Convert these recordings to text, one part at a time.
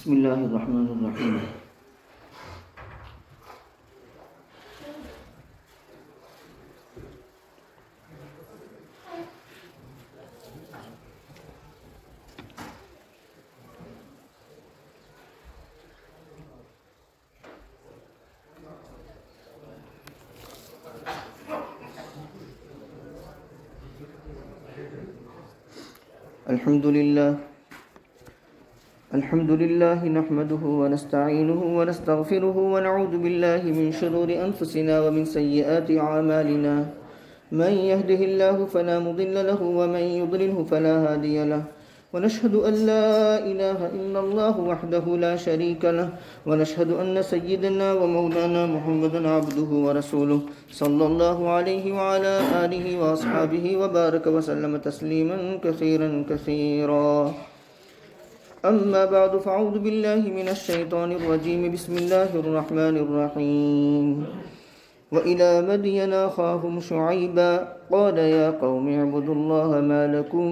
بسم اللہ الرحمن الرحیم۔ الحمد لله نحمده ونستعينه ونستغفره ونعوذ بالله من شرور أنفسنا ومن سيئات أعمالنا، من يهده الله فلا مضل له ومن يضلله فلا هادي له، ونشهد أن لا إله إلا الله وحده لا شريك له، ونشهد أن سيدنا ومولانا محمدا عبده ورسوله صلى الله عليه وعلى آله وأصحابه وبارك وسلم تسليما كثيرا كثيرا. أما بعد فأعوذ بالله من الشيطان الرجيم. بسم الله الرحمن الرحيم. وإلى مدين أخاهم شعيبا قال يا قوم اعبدوا الله ما لكم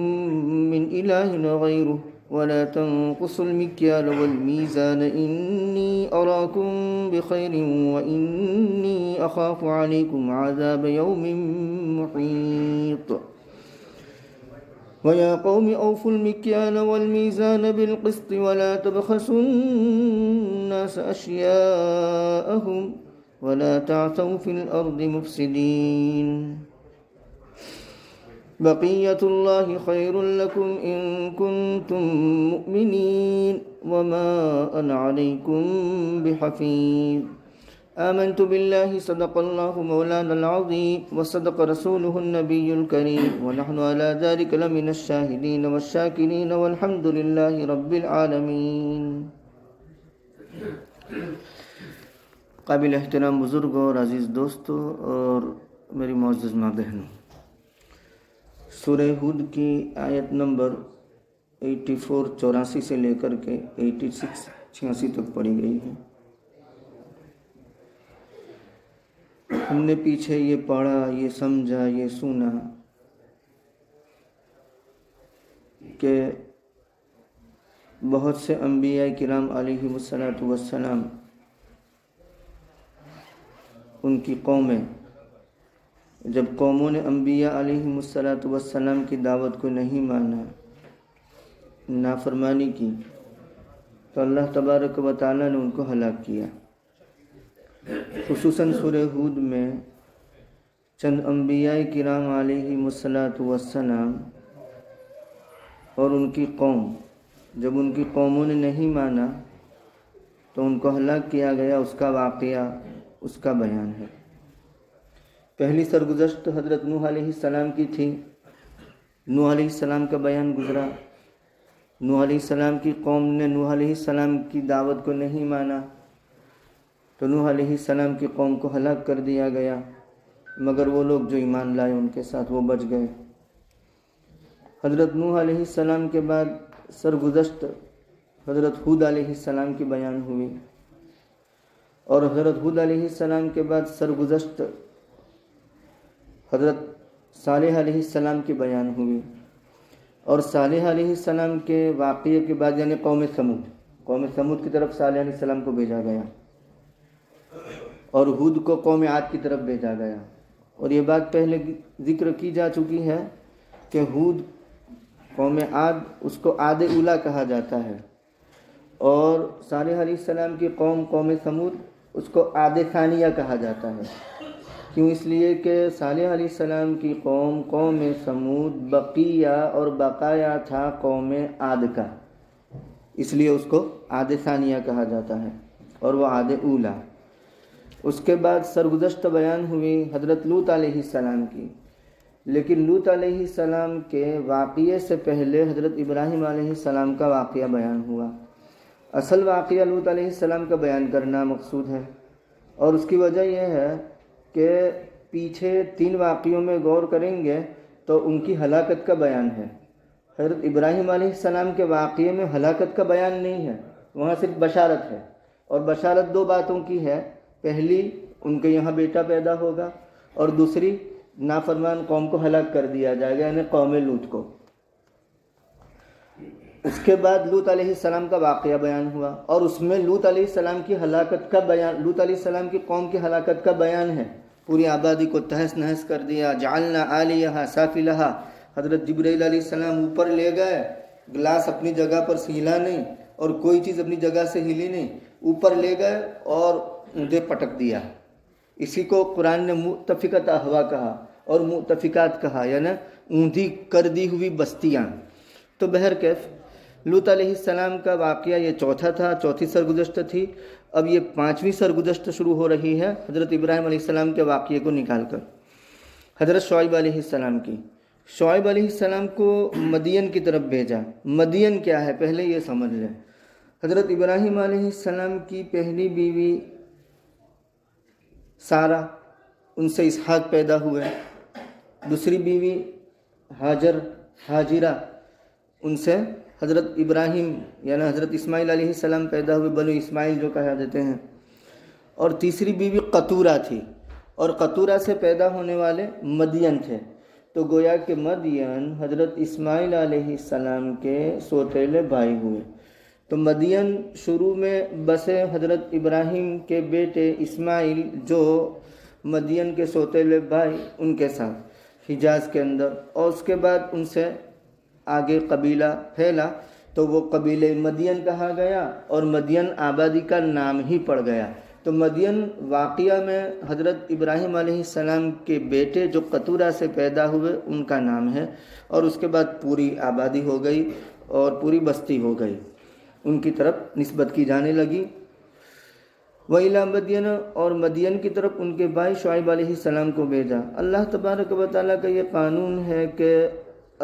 من إله غيره ولا تنقصوا المكيال والميزان إني أراكم بخير وإني أخاف عليكم عذاب يوم محيط. ويا قوم أوفوا المكيال والميزان بالقسط ولا تبخسوا الناس أشياءهم ولا تعثوا في الأرض مفسدين. بقية الله خير لكم إن كنتم مؤمنين وما أنا عليكم بحفيظ. آمنت بالله صدق الله مولانا العظيم وصدق رسوله النبي الكريم ونحن على ذلك لمن الشاهدين والشاكرين والحمد لله رب العالمين. قابل احترام بزرگوں اور عزیز دوستوں اور میری معزز ماں بہنوں، سورہ ہود کی آیت نمبر 84 سے لے کر کے 86 تک پڑھی گئی ہے. ہم نے پیچھے یہ پڑھا، یہ سمجھا، یہ سنا کہ بہت سے انبیاء کرام علیہ السلام ان کی قومیں، جب قوموں نے انبیاء علیہ السلام کی دعوت کو نہیں مانا، نافرمانی کی، تو اللہ تبارک و تعالیٰ نے ان کو ہلاک کیا. خصوصاً سورہ ہود میں چند انبیاء کرام علیہ السلام اور ان کی قوم، جب ان کی قوموں نے نہیں مانا تو ان کو ہلاک کیا گیا. اس کا واقعہ، اس کا بیان ہے. پہلی سرگزشت حضرت نوح علیہ السلام کی تھی. نوح علیہ السلام کا بیان گزرا. نوح علیہ السلام کی قوم نے نوح علیہ السلام کی دعوت کو نہیں مانا تو نوح علیہ السلام کی قوم کو ہلاک کر دیا گیا، مگر وہ لوگ جو ایمان لائے ان کے ساتھ وہ بچ گئے. حضرت نوح علیہ السلام کے بعد سرگزشت حضرت ہود علیہ السلام کی بیان ہوئی، اور حضرت ہود علیہ السلام کے بعد سرگزشت حضرت صالح علیہ السلام کی بیان ہوئی، اور صالح علیہ السلام کے واقعے کے بعد یعنی قوم ثمود کی طرف صالح علیہ السلام کو بھیجا گیا، اور ہود کو قوم عاد کی طرف بھیجا گیا. اور یہ بات پہلے ذکر کی جا چکی ہے کہ ہود قوم عاد، اس کو عاد اولا کہا جاتا ہے، اور صالح علیہ السلام کی قوم ثمود، اس کو عاد ثانیہ کہا جاتا ہے. کیوں؟ اس لیے کہ صالح علیہ السلام کی قوم ثمود بقیہ اور بقایا تھا قوم عاد کا، اس لیے اس کو عاد ثانیہ کہا جاتا ہے، اور وہ عاد اولا. اس کے بعد سرگزشت بیان ہوئی حضرت لوط علیہ السلام کی، لیکن لوط علیہ السلام کے واقعے سے پہلے حضرت ابراہیم علیہ السلام کا واقعہ بیان ہوا. اصل واقعہ لوط علیہ السلام کا بیان کرنا مقصود ہے، اور اس کی وجہ یہ ہے کہ پیچھے 3 واقعوں میں غور کریں گے تو ان کی ہلاکت کا بیان ہے. حضرت ابراہیم علیہ السلام کے واقعے میں ہلاکت کا بیان نہیں ہے، وہاں صرف بشارت ہے، اور بشارت 2 باتوں کی ہے. پہلی، ان کے یہاں بیٹا پیدا ہوگا، اور دوسری، نافرمان قوم کو ہلاک کر دیا جائے گا، یعنی قوم لوط کو. اس کے بعد لوط علیہ السلام کا واقعہ بیان ہوا، اور اس میں لوط علیہ السلام کی ہلاکت کا بیان، لوط علیہ السلام کی قوم کی ہلاکت کا بیان ہے۔ پوری آبادی کو تہس نہس کر دیا۔ جعلنا عالیہا سافلہا، حضرت جبرائیل علیہ السلام اوپر لے گئے، گلاس اپنی جگہ پر سے ہلا نہیں اور کوئی چیز اپنی جگہ سے ہلی نہیں، اوپر لے گئے اور اونٹے پٹک دیا۔ اسی کو قرآن نے مؤتفقۃ اہوا کہا اور مؤتفقات کہا، یعنی اونٹی کر دی ہوئی بستیاں۔ تو بہرکیف لوط علیہ السلام کا واقعہ یہ چوتھا تھا، چوتھی سرگزشت تھی۔ اب یہ پانچویں سرگزشت شروع ہو رہی ہے حضرت ابراہیم علیہ السلام کے واقعے کو نکال کر۔ حضرت شعیب علیہ السلام کی، شعیب علیہ السلام کو مدین کی طرف بھیجا۔ مدین کیا ہے پہلے یہ سمجھ لیں۔ حضرت ابراہیم علیہ السلام کی پہلی بیوی سارہ، ان سے اسحاق پیدا ہوئے۔ دوسری بیوی ہاجرہ، ان سے حضرت ابراہیم یعنی حضرت اسماعیل علیہ السلام پیدا ہوئے، بنو اسماعیل جو کہا دیتے ہیں۔ اور تیسری بیوی قطورہ تھی، اور قطورہ سے پیدا ہونے والے مدین تھے۔ تو گویا کہ مدین حضرت اسماعیل علیہ السلام کے سوتیلے بھائی ہوئے۔ تو مدین شروع میں بسے حضرت ابراہیم کے بیٹے اسماعیل، جو مدین کے سوتیلے بھائی، ان کے ساتھ حجاز کے اندر، اور اس کے بعد ان سے آگے قبیلہ پھیلا تو وہ قبیلہ مدین کہا گیا، اور مدین آبادی کا نام ہی پڑ گیا۔ تو مدین واقعہ میں حضرت ابراہیم علیہ السلام کے بیٹے جو قطورہ سے پیدا ہوئے ان کا نام ہے، اور اس کے بعد پوری آبادی ہو گئی اور پوری بستی ہو گئی، ان کی طرف نسبت کی جانے لگی۔ وَإِلَىٰ مَدْيَنَ، اور مدین کی طرف ان کے بھائی شعیب علیہ السلام کو بھیجا۔ اللہ تبارک و تعالیٰ کا یہ قانون ہے کہ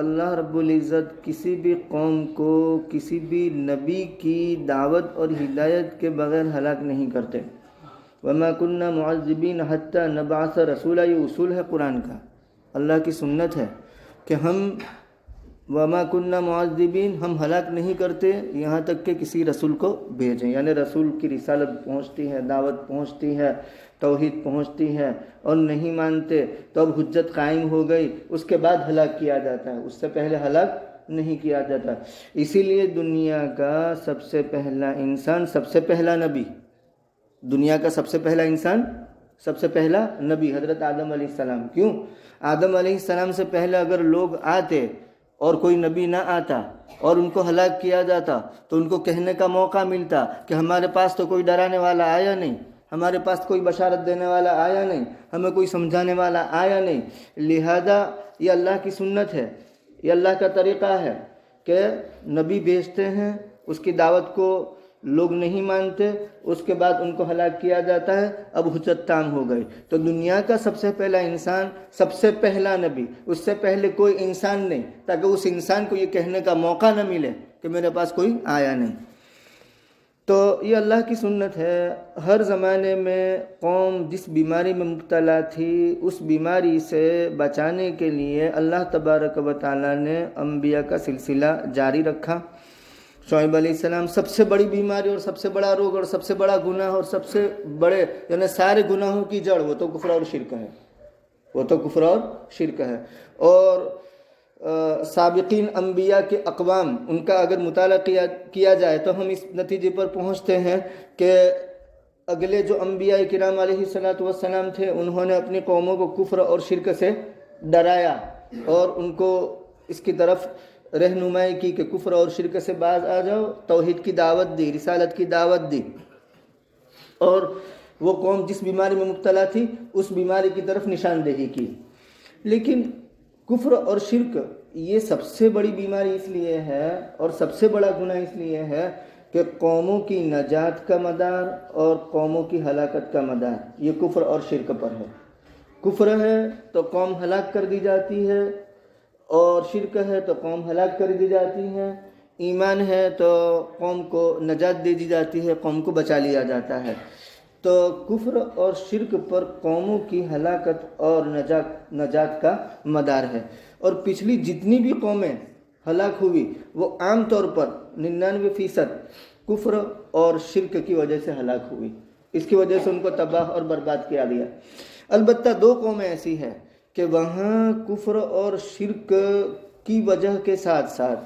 اللہ رب العزت کسی بھی قوم کو کسی بھی نبی کی دعوت اور ہدایت کے بغیر ہلاک نہیں کرتے۔ وَمَا كُنَّا مُعَذِّبِينَ حَتَّى نَبْعَثَ رَسُولًا، یہ اصول ہے قرآن کا، اللہ کی سنت ہے کہ ہم وَمَا كُنَّا مُعَذِّبِينَ، ہم ہلاک نہیں کرتے یہاں تک کہ کسی رسول کو بھیجیں۔ یعنی رسول کی رسالت پہنچتی ہے، دعوت پہنچتی ہے، توحید پہنچتی ہے، اور نہیں مانتے تو اب حجت قائم ہو گئی، اس کے بعد ہلاک کیا جاتا ہے، اس سے پہلے ہلاک نہیں کیا جاتا۔ اسی لیے دنیا کا سب سے پہلا انسان، سب سے پہلا نبی، دنیا کا سب سے پہلا انسان، سب سے پہلا نبی حضرت آدم علیہ السلام۔ کیوں؟ آدم علیہ السلام سے پہلے اگر لوگ آتے اور کوئی نبی نہ آتا اور ان کو ہلاک کیا جاتا تو ان کو کہنے کا موقع ملتا کہ ہمارے پاس تو کوئی ڈرانے والا آیا نہیں، ہمارے پاس کوئی بشارت دینے والا آیا نہیں، ہمیں کوئی سمجھانے والا آیا نہیں۔ لہذا یہ اللہ کی سنت ہے، یہ اللہ کا طریقہ ہے کہ نبی بھیجتے ہیں، اس کی دعوت کو لوگ نہیں مانتے، اس کے بعد ان کو ہلاک کیا جاتا ہے، اب حجت تام ہو گئی۔ تو دنیا کا سب سے پہلا انسان، سب سے پہلا نبی، اس سے پہلے کوئی انسان نہیں، تاکہ اس انسان کو یہ کہنے کا موقع نہ ملے کہ میرے پاس کوئی آیا نہیں۔ تو یہ اللہ کی سنت ہے۔ ہر زمانے میں قوم جس بیماری میں مبتلا تھی، اس بیماری سے بچانے کے لیے اللہ تبارک و تعالیٰ نے انبیاء کا سلسلہ جاری رکھا۔ شعیب علیہ السلام، سب سے بڑی بیماری اور سب سے بڑا روگ اور سب سے بڑا گناہ اور سب سے بڑے یعنی سارے گناہوں کی جڑ وہ تو کفر اور شرک ہے، وہ تو کفر اور شرک ہے۔ اور سابقین انبیاء کے اقوام، ان کا اگر مطالعہ کیا جائے تو ہم اس نتیجے پر پہنچتے ہیں کہ اگلے جو انبیاء کرام علیہ السلام تھے، انہوں نے اپنی قوموں کو کفر اور شرک سے ڈرایا اور ان کو اس کی طرف رہنمائی کی کہ کفر اور شرک سے باز آ جاؤ، توحید کی دعوت دی، رسالت کی دعوت دی، اور وہ قوم جس بیماری میں مبتلا تھی اس بیماری کی طرف نشاندہی کی۔ لیکن کفر اور شرک یہ سب سے بڑی بیماری اس لیے ہے اور سب سے بڑا گناہ اس لیے ہے کہ قوموں کی نجات کا مدار اور قوموں کی ہلاکت کا مدار یہ کفر اور شرک پر ہے۔ کفر ہے تو قوم ہلاک کر دی جاتی ہے، اور شرک ہے تو قوم ہلاک کر دی جاتی ہے۔ ایمان ہے تو قوم کو نجات دے دی جاتی ہے، قوم کو بچا لیا جاتا ہے۔ تو کفر اور شرک پر قوموں کی ہلاکت اور نجات کا مدار ہے۔ اور پچھلی جتنی بھی قومیں ہلاک ہوئی وہ عام طور پر 99% کفر اور شرک کی وجہ سے ہلاک ہوئی، اس کی وجہ سے ان کو تباہ اور برباد کیا گیا۔ البتہ 2 قومیں ایسی ہیں کہ وہاں کفر اور شرک کی وجہ کے ساتھ ساتھ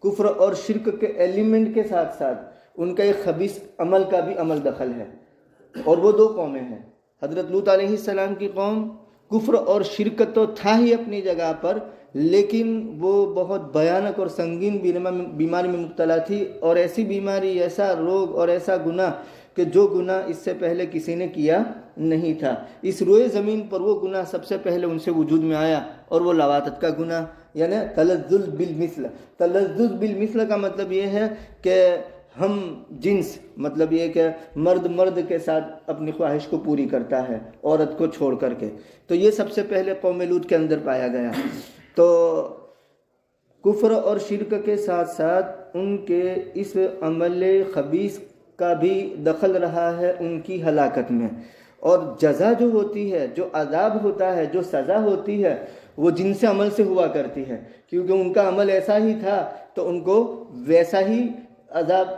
کفر اور شرک کے ایلیمنٹ کے ساتھ ساتھ ان کا ایک خبیث عمل کا بھی عمل دخل ہے، اور وہ 2 قومیں ہیں۔ حضرت لوط علیہ السلام کی قوم، کفر اور شرک تو تھا ہی اپنی جگہ پر، لیکن وہ بہت بھیانک اور سنگین بیماری میں مبتلا تھی، اور ایسی بیماری، ایسا روگ اور ایسا گناہ کہ جو گناہ اس سے پہلے کسی نے کیا نہیں تھا۔ اس روئے زمین پر وہ گناہ سب سے پہلے ان سے وجود میں آیا، اور وہ لواطت کا گناہ، یعنی تلذذ بالمثل۔ تلذذ بالمثل کا مطلب یہ ہے کہ ہم جنس، مطلب یہ کہ مرد کے ساتھ اپنی خواہش کو پوری کرتا ہے عورت کو چھوڑ کر کے، تو یہ سب سے پہلے قوم لوط کے اندر پایا گیا۔ تو کفر اور شرک کے ساتھ ساتھ ان کے اس عمل خبیث کا بھی دخل رہا ہے ان کی ہلاکت میں، اور جزا جو ہوتی ہے، جو عذاب ہوتا ہے، جو سزا ہوتی ہے، وہ جن سے عمل سے ہوا کرتی ہے، کیونکہ ان کا عمل ایسا ہی تھا تو ان کو ویسا ہی عذاب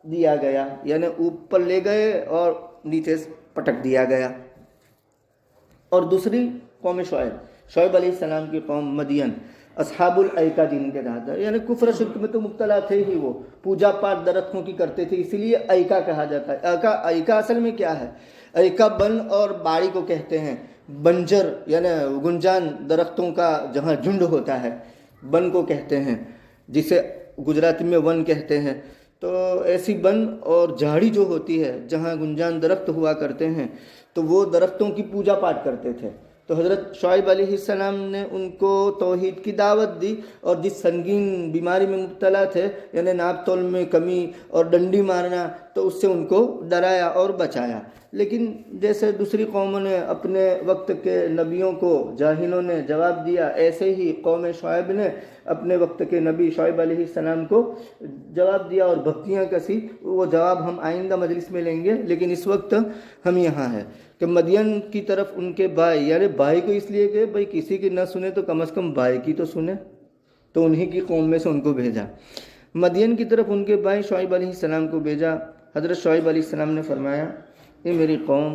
دیا گیا، یعنی اوپر لے گئے اور نیچے پٹک دیا گیا۔ اور دوسری قوم شعیب علیہ السلام کی قوم مدین، اصحاب الایکہ جن کے تحت، یعنی کفر شرک میں تو مبتلا تھے ہی، وہ پوجا پاٹ درختوں کی کرتے تھے، اسی لیے ایکہ کہا جاتا ہے۔ ایکہ اصل میں کیا ہے؟ ایکہ بن اور باڑی کو کہتے ہیں، بنجر یعنی گنجان درختوں کا جہاں جھنڈ ہوتا ہے، بن کو کہتے ہیں، جسے گجراتی میں ون کہتے ہیں۔ تو ایسی بن اور جھاڑی جو ہوتی ہے جہاں گنجان درخت ہوا کرتے ہیں، تو وہ درختوں کی پوجا پاٹ کرتے تھے۔ تو حضرت شعیب علیہ السلام نے ان کو توحید کی دعوت دی، اور جس سنگین بیماری میں مبتلا تھے، یعنی ناپ تول میں کمی اور ڈنڈی مارنا، تو اس سے ان کو ڈرایا اور بچایا۔ لیکن جیسے دوسری قوموں نے اپنے وقت کے نبیوں کو، جاہلوں نے جواب دیا، ایسے ہی قوم شعیب نے اپنے وقت کے نبی شعیب علیہ السلام کو جواب دیا اور بھکتیاں کسی۔ وہ جواب ہم آئندہ مجلس میں لیں گے، لیکن اس وقت ہم یہاں ہیں کہ مدین کی طرف ان کے بھائی، یعنی بھائی کو اس لیے کہ بھائی کسی کی نہ سنے تو کم از کم بھائی کی تو سنے، تو انہی کی قوم میں سے ان کو بھیجا۔ مدین کی طرف ان کے بھائی شعیب علیہ السلام کو بھیجا۔ حضرت شعیب علیہ السلام نے فرمایا، اے میری قوم،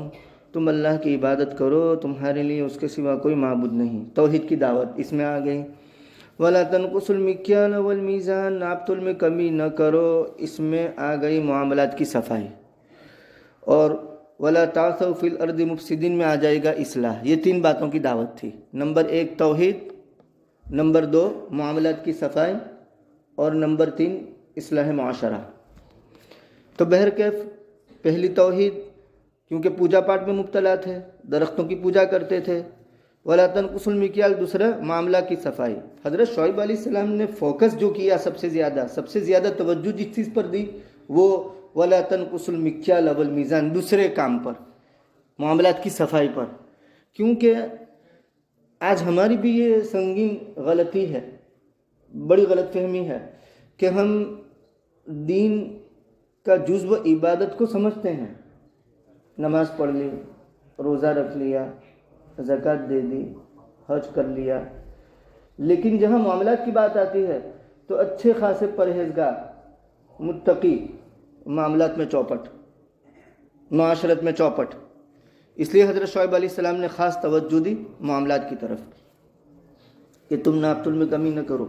تم اللہ کی عبادت کرو، تمہارے لیے اس کے سوا کوئی معبود نہیں۔ توحید کی دعوت اس میں آ گئی۔ وَلَا تَنْقُصُوا الْمِكْيَالَ وَالْمِيزَانَ، ناپ تول میں کمی نہ کرو، اس میں آ گئی معاملات کی صفائی۔ اور وَلَا تَعْثَوْا فِي الْأَرْضِ مُفْسِدِينَ میں آ جائے گا اصلاح۔ یہ 3 باتوں کی دعوت تھی۔ نمبر 1 توحید، نمبر 2 معاملات کی صفائی، اور نمبر 3 اصلاح معاشرہ۔ تو بہرکیف پہلی توحید، کیونکہ پوجا پاٹ میں مبتلا تھے، درختوں کی پوجا کرتے تھے۔ وَلَا تَنْقُصُوا الْمِكْيَالَ، دوسرا معاملہ کی صفائی۔ حضرت شعیب علیہ السلام نے فوکس جو کیا سب سے زیادہ توجہ جس چیز پر دی، وہ وَلَا تَنْقُصُوا الْمِكْيَالَ وَالْمِيزَانَ، دوسرے کام پر، معاملات کی صفائی پر۔ کیونکہ آج ہماری بھی یہ سنگین غلطی ہے، بڑی غلط فہمی ہے کہ ہم دین کا جزو عبادت کو سمجھتے ہیں، نماز پڑھ لی، روزہ رکھ لیا، زکوٰۃ دے دی، حج کر لیا، لیکن جہاں معاملات کی بات آتی ہے تو اچھے خاصے پرہیزگار، متقی، معاملات میں چوپٹ، معاشرت میں چوپٹ۔ اس لیے حضرت شعیب علیہ السلام نے خاص توجہ دی معاملات کی طرف کہ تم ناپ تول میں کمی نہ کرو۔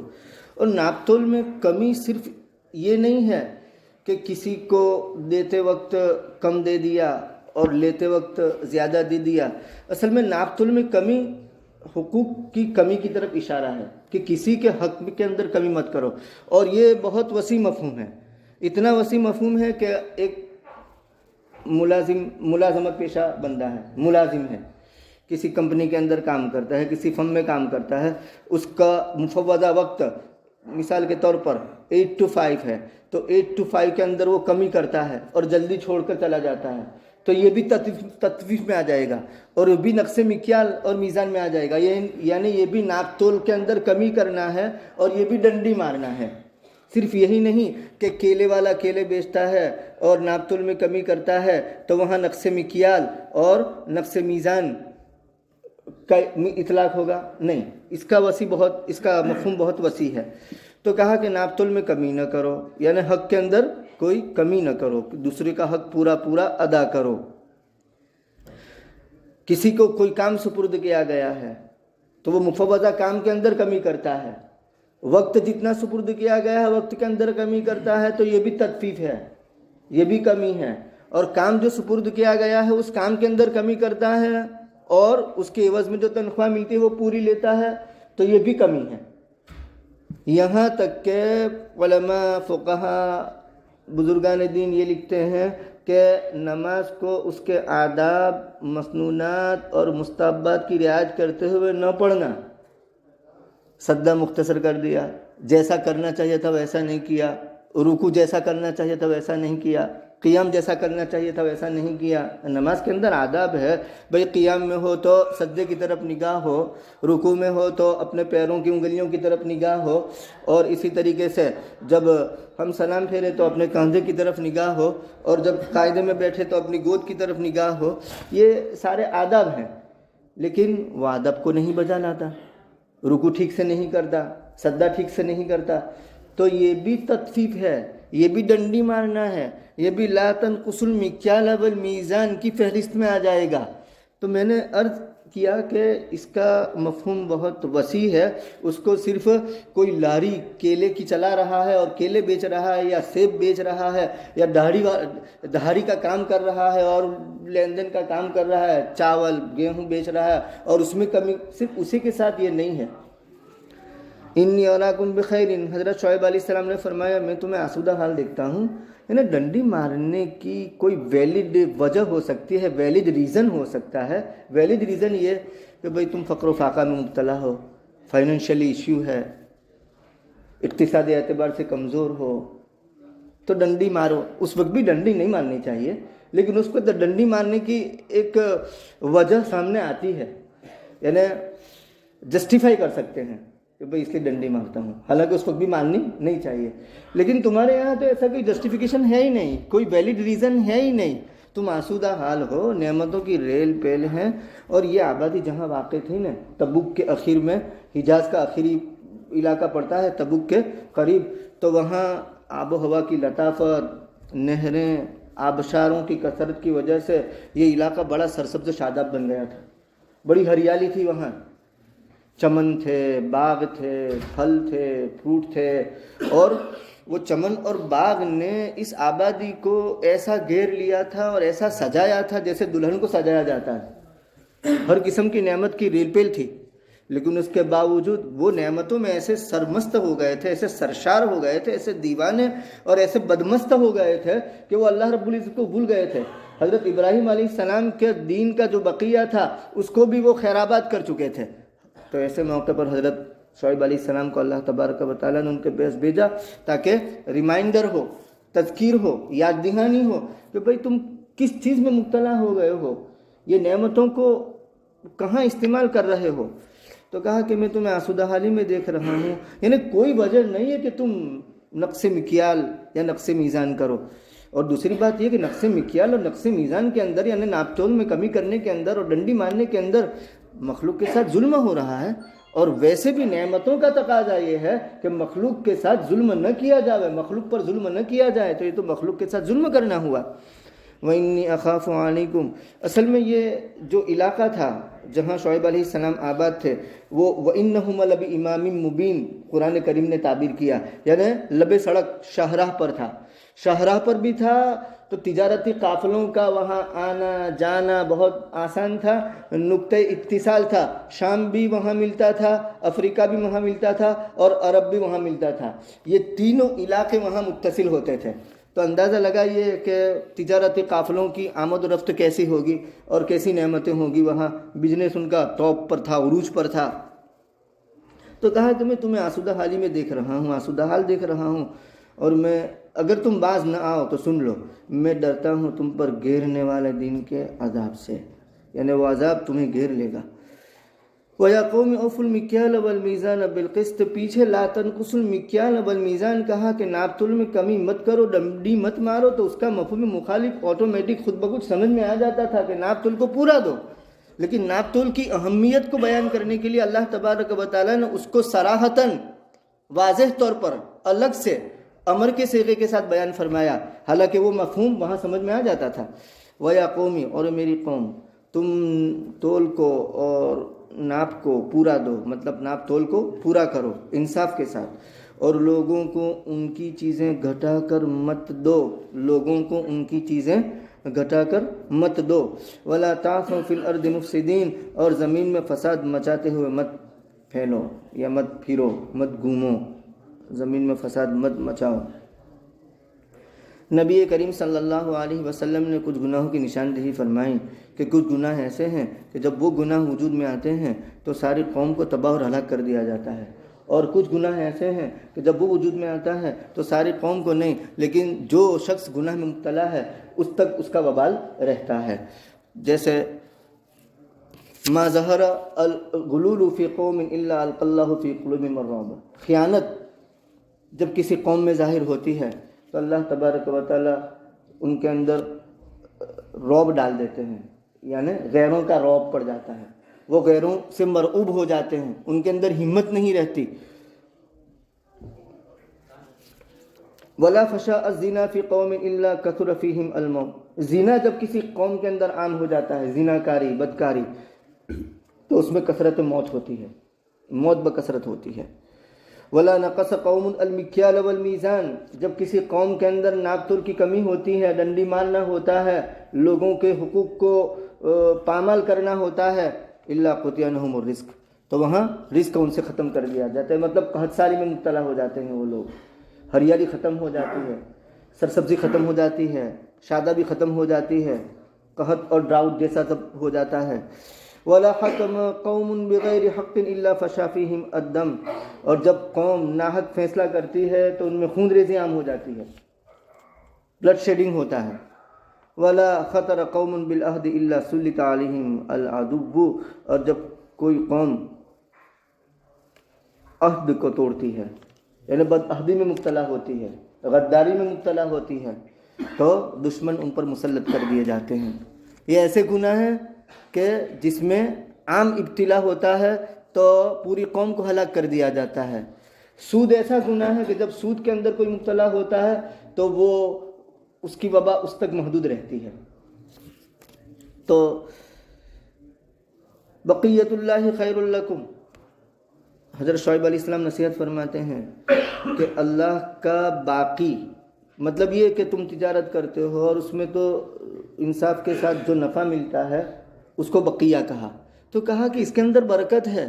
اور ناپ تول میں کمی صرف یہ نہیں ہے کہ کسی کو دیتے وقت کم دے دیا اور لیتے وقت زیادہ دے دیا۔ اصل میں ناپ تول میں کمی حقوق کی کمی کی طرف اشارہ ہے کہ کسی کے حق کے اندر کمی مت کرو، اور یہ بہت وسیع مفہوم ہے۔ اتنا وسیع مفہوم ہے کہ ایک ملازمت پیشہ بندہ ہے، ملازم ہے، کسی کمپنی کے اندر کام کرتا ہے، کسی فرم میں کام کرتا ہے، اس کا مفوضہ وقت مثال کے طور پر 8 to 5 ہے، تو 8 to 5 کے اندر وہ کمی کرتا ہے اور جلدی چھوڑ کر چلا جاتا ہے، تو یہ بھی تطویف میں آ جائے گا، اور یہ بھی نقص مکیال اور میزان میں آ جائے گا، یعنی یہ بھی ناپ تول کے اندر کمی کرنا ہے، اور یہ بھی ڈنڈی مارنا ہے۔ صرف یہی نہیں کہ کیلے والا کیلے بیچتا ہے اور ناپ تول میں کمی کرتا ہے تو وہاں نقص مکیال اور نقص میزان کا اطلاق ہوگا، نہیں، اس کا مفہوم بہت وسیع ہے۔ تو کہا کہ ناپ تول میں کمی نہ کرو، یعنی حق کے اندر کوئی کمی نہ کرو، دوسرے کا حق پورا ادا کرو۔ کسی کو کوئی کام سپرد کیا گیا ہے تو وہ مفوضہ کام کے اندر کمی کرتا ہے وقت جتنا سپرد کیا گیا ہے وقت کے اندر کمی کرتا ہے تو یہ بھی تطفیف ہے، یہ بھی کمی ہے، اور کام جو سپرد کیا گیا ہے اس کام کے اندر کمی کرتا ہے اور اس کے عوض میں جو تنخواہ ملتی ہے وہ پوری لیتا ہے تو یہ بھی کمی ہے۔ یہاں تک کہ علماء فقہا بزرگان دین یہ لکھتے ہیں کہ نماز کو اس کے آداب، مسنونات اور مستحبات کی رعایت کرتے ہوئے نہ پڑھنا، سجدہ مختصر کر دیا، جیسا کرنا چاہیے تھا ویسا نہیں کیا، رکوع جیسا کرنا چاہیے تھا ویسا نہیں کیا، قیام جیسا کرنا چاہیے تھا ویسا نہیں کیا۔ نماز کے اندر آداب ہے، بھئی قیام میں ہو تو سجدے کی طرف نگاہ ہو، رکوع میں ہو تو اپنے پیروں کی انگلیوں کی طرف نگاہ ہو، اور اسی طریقے سے جب ہم سلام پھیرے تو اپنے کاندھے کی طرف نگاہ ہو، اور جب قاعدے میں بیٹھے تو اپنی گود کی طرف نگاہ ہو۔ یہ سارے آداب ہیں، لیکن وہ آداب کو نہیں بجا لاتا، رکوع ٹھیک سے نہیں کرتا، سجدہ ٹھیک سے نہیں کرتا، تو یہ بھی تطفیف ہے، یہ بھی ڈنڈی مارنا ہے، یہ بھی لا تنقص المکیال والمیزان کی فہرست میں آ جائے گا۔ تو میں نے عرض کیا کہ اس کا مفہوم بہت وسیع ہے، اس کو صرف کوئی لاری کیلے کی چلا رہا ہے اور کیلے بیچ رہا ہے، یا سیب بیچ رہا ہے، یا دہاڑی کا کام کر رہا ہے اور لین دین کا کام کر رہا ہے، چاول گیہوں بیچ رہا ہے اور اس میں کمی، صرف اسی کے ساتھ یہ نہیں ہے۔ انی اراکم بخیر، حضرت شعیب علیہ السلام نے فرمایا میں تمہیں آسودہ حال دیکھتا ہوں۔ یعنی ڈنڈی مارنے کی کوئی ویلڈ وجہ ہو سکتی ہے، ویلڈ ریزن ہو سکتا ہے۔ ویلڈ ریزن یہ کہ بھئی تم فقر و فاقہ میں مبتلا ہو، فائنینشلی ایشو ہے، اقتصادی اعتبار سے کمزور ہو، تو ڈنڈی مارو۔ اس وقت بھی ڈنڈی نہیں مارنی چاہیے، لیکن اس کو ڈنڈی مارنے کی ایک وجہ سامنے آتی ہے، یعنی جسٹیفائی کر سکتے ہیں کہ بھئی اس لیے ڈنڈی مارتا ہوں، حالانکہ اس وقت بھی مارنی نہیں چاہیے۔ لیکن تمہارے یہاں تو ایسا کوئی جسٹیفیکیشن ہے ہی نہیں، کوئی ویلڈ ریزن ہے ہی نہیں، تم آسودہ حال ہو، نعمتوں کی ریل پیل ہیں۔ اور یہ آبادی جہاں واقع تھی نا، تبوک کے اخیر میں، حجاز کا آخری علاقہ پڑتا ہے تبوک کے قریب، تو وہاں آب و ہوا کی لطافت، نہریں، آبشاروں کی کثرت کی وجہ سے یہ علاقہ بڑا سرسبز و شاداب بن گیا تھا، بڑی ہریالی تھی وہاں، چمن تھے، باغ تھے، پھل تھے، فروٹ تھے، اور وہ چمن اور باغ نے اس آبادی کو ایسا گھیر لیا تھا اور ایسا سجایا تھا جیسے دلہن کو سجایا جاتا ہے۔ ہر قسم کی نعمت کی ریل پیل تھی، لیکن اس کے باوجود وہ نعمتوں میں ایسے سرمست ہو گئے تھے، ایسے سرشار ہو گئے تھے، ایسے دیوانے اور ایسے بدمست ہو گئے تھے کہ وہ اللہ رب العزت کو بھول گئے تھے۔ حضرت ابراہیم علیہ السلام کے دین کا جو بقیہ تھا اس کو بھی وہ خیرآباد کر چکے تھے۔ تو ایسے موقع پر حضرت شعیب علیہ السلام کو اللہ تبارک و تعالیٰ نے ان کے پاس بھیجا تاکہ ریمائنڈر ہو، تذکیر ہو، یاد دہانی ہو کہ بھئی تم کس چیز میں مبتلا ہو گئے ہو، یہ نعمتوں کو کہاں استعمال کر رہے ہو۔ تو کہا کہ میں تمہیں آسودہ حالی میں دیکھ رہا ہوں، یعنی کوئی وجہ نہیں ہے کہ تم نقص مکیال یا نقص میزان کرو۔ اور دوسری بات یہ کہ نقص مکیال اور نقص میزان کے اندر، یعنی ناپ تول میں کمی کرنے کے اندر اور ڈنڈی مارنے کے اندر مخلوق کے ساتھ ظلم ہو رہا ہے، اور ویسے بھی نعمتوں کا تقاضا یہ ہے کہ مخلوق کے ساتھ ظلم نہ کیا جائے، مخلوق پر ظلم نہ کیا جائے، تو یہ تو مخلوق کے ساتھ ظلم کرنا ہوا۔ وَإِنِّي أَخَافُ عَلَيْكُمْ، اصل میں یہ جو علاقہ تھا جہاں شعیب علیہ السلام آباد تھے، وہ وَإِنَّهُمَ لَبِإِمَامٍ مُبِينٍ قرآن کریم نے تعبیر کیا، یعنی لبِ سڑک شاہراہ پر تھا۔ شاہراہ پر بھی تھا تو تجارتی قافلوں کا وہاں آنا جانا بہت آسان تھا، نقطہ اتصال تھا، شام بھی وہاں ملتا تھا، افریقہ بھی وہاں ملتا تھا، اور عرب بھی وہاں ملتا تھا، یہ تینوں علاقے وہاں متصل ہوتے تھے۔ تو اندازہ لگائیے کہ تجارتی قافلوں کی آمد و رفت کیسی ہوگی اور کیسی نعمتیں ہوگی وہاں، بزنس ان کا ٹاپ پر تھا، عروج پر تھا۔ تو کہا کہ میں تمہیں آسودہ حالی میں دیکھ رہا ہوں، آسودہ حال دیکھ رہا ہوں، اور میں اگر تم باز نہ آؤ تو سن لو، میں ڈرتا ہوں تم پر گھیرنے والے دن کے عذاب سے، یعنی وہ عذاب تمہیں گھیر لے گا۔ وَيَا قَوْمِ أَوْفُوا الْمِكْيَالَ وَالْمِيزَانَ بِالْقِسْطِ، پیچھے لَا تَنْقُصُوا الْمِكْيَالَ وَالْمِيزَانَ کہا کہ ناپ تول میں کمی مت کرو، ڈنڈی مت مارو، تو اس کا مفہوم مخالف آٹومیٹک خود بخود سمجھ میں آ جاتا تھا کہ ناپ تول کو پورا دو۔ لیکن ناپ تول کی اہمیت کو بیان کرنے کے لیے اللہ تبارک و تعالیٰ نے اس کو صراحتاً واضح طور پر الگ سے امر کے صیغے کے ساتھ بیان فرمایا، حالانکہ وہ مفہوم وہاں سمجھ میں آ جاتا تھا۔ وَيَا قَوْمِ، اور میری قوم، تم تول کو اور ناپ کو پورا دو، مطلب ناپ تول کو پورا کرو انصاف کے ساتھ، اور لوگوں کو ان کی چیزیں گھٹا کر مت دو، لوگوں کو ان کی چیزیں گھٹا کر مت دو، ولا تعثوا فی الارض مفسدین، اور زمین میں فساد مچاتے ہوئے مت پھیلو یا مت پھرو، مت گھومو، زمین میں فساد مت مچاؤ۔ نبی کریم صلی اللہ علیہ وسلم نے کچھ گناہوں کی نشاندہی فرمائی کہ کچھ گناہ ایسے ہیں کہ جب وہ گناہ وجود میں آتے ہیں تو ساری قوم کو تباہ اور ہلاک کر دیا جاتا ہے، اور کچھ گناہ ایسے ہیں کہ جب وہ وجود میں آتا ہے تو ساری قوم کو نہیں، لیکن جو شخص گناہ میں مبتلا ہے اس تک اس کا وبال رہتا ہے۔ جیسے ما ظہر الغلول فی قوم الا القى اللہ فی قلوبہم الرعب، خیانت جب کسی قوم میں ظاہر ہوتی ہے تو اللہ تبارک و تعالیٰ ان کے اندر رعب ڈال دیتے ہیں، یعنی غیروں کا رعب پڑ جاتا ہے، وہ غیروں سے مرعوب ہو جاتے ہیں، ان کے اندر ہمت نہیں رہتی۔ ولا فشاء الزنا فی قوم الا کثر فیہم الموت، زنا جب کسی قوم کے اندر عام ہو جاتا ہے، زنا کاری، بدکاری، تو اس میں کثرت موت ہوتی ہے، موت بکثرت ہوتی ہے۔ ولا نقص قوم المکیال والمیزان، جب کسی قوم کے اندر ناپ تول کی کمی ہوتی ہے، ڈنڈی مارنا ہوتا ہے، لوگوں کے حقوق کو پامال کرنا ہوتا ہے، الا قطع عنہم الرزق، تو وہاں رزق ان سے ختم کر دیا جاتا ہے، مطلب قحط سالی میں مبتلا ہو جاتے ہیں وہ لوگ، ہریالی ختم ہو جاتی ہے، سرسبزی ختم ہو جاتی ہے، شادابی ختم ہو جاتی ہے، قحط اور ڈراؤٹ جیسا سب ہو جاتا ہے۔ ولا حکم قوم بغیر حق الا فشا فیہم الدم، اور جب قوم ناحق فیصلہ کرتی ہے تو ان میں خون ریزی عام ہو جاتی ہے، بلڈ شیڈنگ ہوتا ہے۔ ولا خطر قوم بالعہد الا سلط علیہم العدو، اور جب کوئی قوم عہد کو توڑتی ہے، یعنی بدعہدی میں مبتلا ہوتی ہے، غداری میں مبتلا ہوتی ہے، تو دشمن ان پر مسلط کر دیے جاتے ہیں۔ یہ ایسے گناہ ہیں کہ جس میں عام ابتلا ہوتا ہے تو پوری قوم کو ہلاک کر دیا جاتا ہے۔ سود ایسا گناہ ہے کہ جب سود کے اندر کوئی مبتلا ہوتا ہے تو وہ اس کی وبا اس تک محدود رہتی ہے۔ تو بقیت اللہ خیر لکم، حضرت شعیب علیہ السلام نصیحت فرماتے ہیں کہ اللہ کا باقی، مطلب یہ کہ تم تجارت کرتے ہو اور اس میں تو انصاف کے ساتھ جو نفع ملتا ہے اس کو بقیہ کہا، تو کہا کہ اس کے اندر برکت ہے،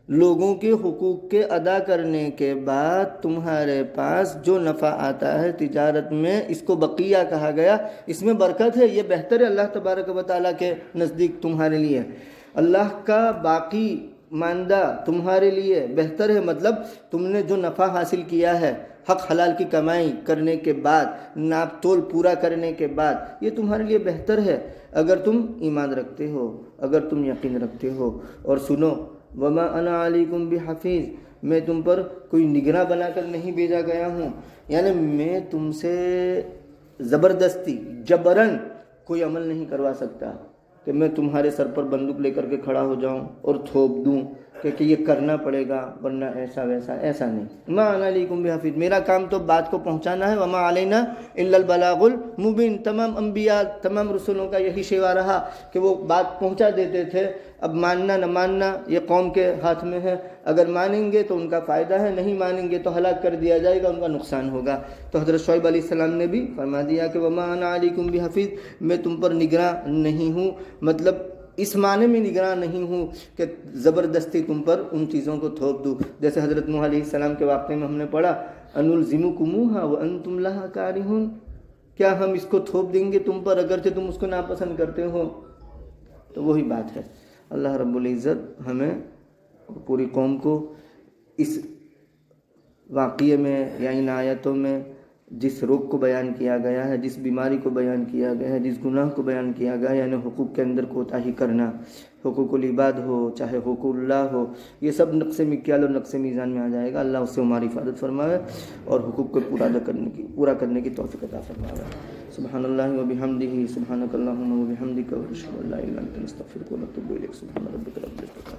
لوگوں کے حقوق کے ادا کرنے کے بعد تمہارے پاس جو نفع آتا ہے تجارت میں، اس کو بقیہ کہا گیا، اس میں برکت ہے، یہ بہتر ہے اللہ تبارک و تعالیٰ کے نزدیک تمہارے لیے، اللہ کا باقی ماندہ تمہارے لیے بہتر ہے، مطلب تم نے جو نفع حاصل کیا ہے حق حلال کی کمائی کرنے کے بعد، ناپ تول پورا کرنے کے بعد، یہ تمہارے لیے بہتر ہے اگر تم ایمان رکھتے ہو، اگر تم یقین رکھتے ہو۔ اور سنو، وما انا علیکم بحفیظ، میں تم پر کوئی نگراں بنا کر نہیں بھیجا گیا ہوں، یعنی میں تم سے زبردستی جبراً کوئی عمل نہیں کروا سکتا کہ میں تمہارے سر پر بندوق لے کر کے کھڑا ہو جاؤں اور تھوپ دوں کہ یہ کرنا پڑے گا ورنہ ایسا ویسا، ایسا نہیں۔ ما انا علیکم بحفیظ، میرا کام تو بات کو پہنچانا ہے، وما علینا الا البلاغ المبین، تمام انبیاء، تمام رسولوں کا یہی شیوا رہا کہ وہ بات پہنچا دیتے تھے، اب ماننا نہ ماننا یہ قوم کے ہاتھ میں ہے، اگر مانیں گے تو ان کا فائدہ ہے، نہیں مانیں گے تو ہلاک کر دیا جائے گا، ان کا نقصان ہوگا۔ تو حضرت شعیب علیہ السلام نے بھی فرما دیا کہ وما انا علیکم بحفیظ، میں تم پر نگراں نہیں ہوں، مطلب اس معنی میں نگراں نہیں ہوں کہ زبردستی تم پر ان چیزوں کو تھوپ دوں، جیسے حضرت نوح علیہ السلام کے واقعے میں ہم نے پڑھا انلزمکموہا وانتم لہا کارہون، کیا ہم اس کو تھوپ دیں گے تم پر اگرچہ تم اس کو ناپسند کرتے ہو؟ تو وہی بات ہے، اللہ رب العزت ہمیں پوری قوم کو اس واقعے میں یا ان آیتوں میں جس روگ کو بیان کیا گیا ہے، جس بیماری کو بیان کیا گیا ہے، جس گناہ کو بیان کیا گیا ہے، یعنی حقوق کے اندر کوتاہی کرنا، حقوق العباد ہو چاہے حقوق اللہ ہو، یہ سب نقص مکیال اور نقص میزان میں آ جائے گا۔ اللہ اس سے ہماری حفاظت فرمائے اور حقوق کو پورا کرنے کی توفیق عطا فرمائے۔ سبحان اللہ و بحمدہ، سبحانک اللہم و بحمدک، ونشہد ان لا الہ الا انت، نستغفرک و نتوب الیک۔ سبحان ربک رب العزت